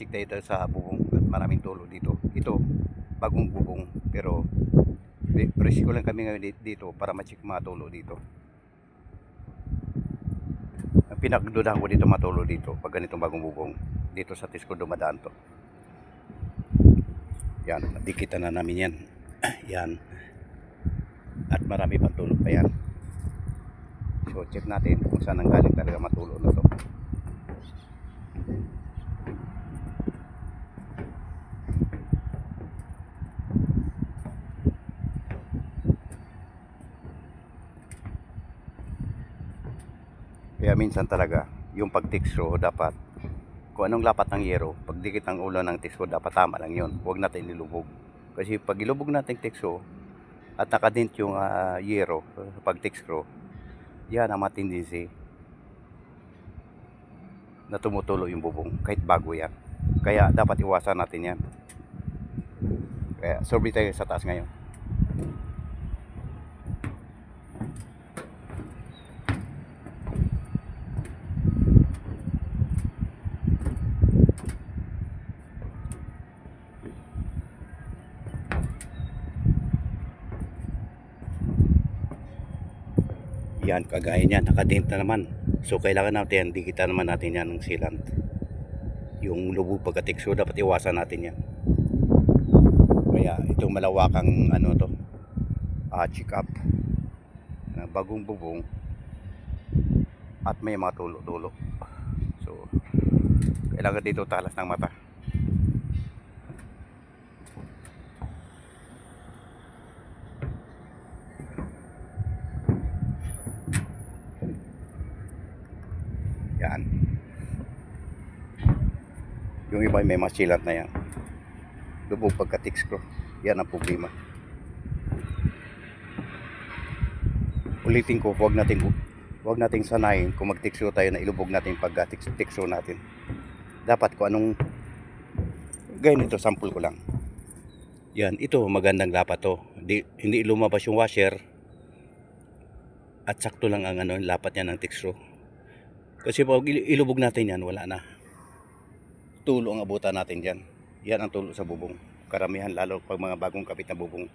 matik dito sa bubong at maraming tulo dito. Ito, bagong bubong, pero rescue lang kami ngayon dito para ma-check mga tulo dito. Ang pinagdudahan ko dito matulo dito pag ganitong bagong bubong. Dito sa Tisco dumadaan to. Yan, dikitan na namin yan. Yan. At marami pang tulo pa yan. So check natin kung saan ang galing talaga matulo na to. Kaya minsan talaga yung pag-textro dapat kung anong lapat ng yero, pagdikit ng ulo ng textro dapat tama lang yun. Huwag natin ilubog. Kasi pag ilubog natin textro at nakadint yung yero sa pag-textro, yan ang matindisi na tumutulo yung bubong kahit bago yan. Kaya dapat iwasan natin yan. Kaya survey tayo sa taas ngayon. Yan, kagaya niyan, nakadent na naman. So kailangan natin, dikitan naman natin yan ng sealant. Yung lubog pagka-texture dapat iwasan natin yan. Kaya itong malawakang ano to, check up bagong bubong at may mga tulo-tulo. So kailangan dito talas ng mata. Yan. Yung iba may mga sealant na yan. Lubog pagka-texture. Yan ang problema. Ulitin ko, huwag nating sanayin kung mag-texture tayo na ilubog natin pag-texture natin. Dapat kung anong ganito, sample ko lang. Yan, ito magandang lapat to. Hindi lumabas yung washer at sakto lang ang lapat niya ng texture. Kasi pag ilubog natin yan, wala na. Tulo ang abutan natin dyan. Yan ang tulo sa bubong. Karamihan lalo pag mga bagong kapit na bubong.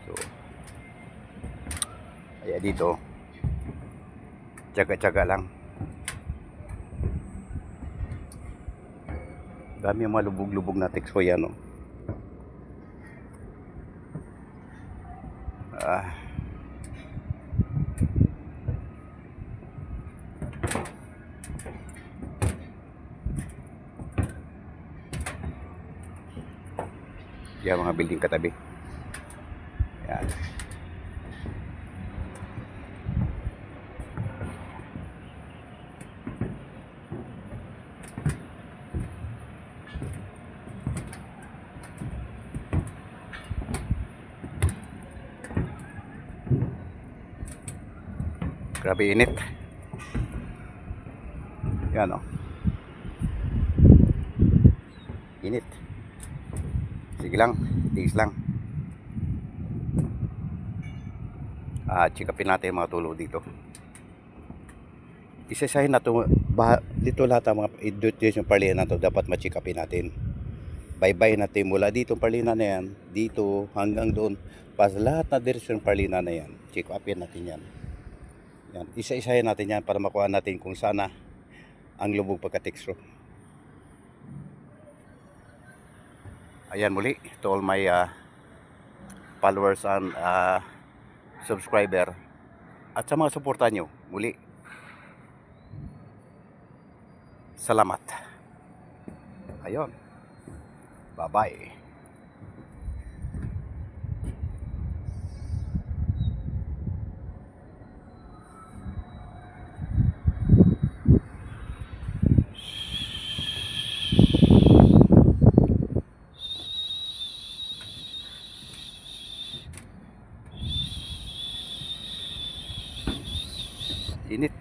So, kaya dito, tsaga-tsaga lang. Dami yung mga lubog-lubog na texture yan, no? Yan mga building katabi. Yan. Grabe init. Yan, oh. Init. Sige lang, tigis lang. Check upin natin mga tulo dito. Isasahin na ito, dito lahat ang mga education parlinan na ito dapat ma-check upin natin. Bye-bye natin mula dito parlinan na yan, dito hanggang doon. Pas lahat na direksyon parlinan na yan, check upin natin yan. Yan. Isa-isahin natin yan para makuha natin kung sana ang lubog pagka-texture. Ayan muli, to all my followers and subscriber at sa mga suporta nyo, muli salamat. Ayun, bye bye. Init.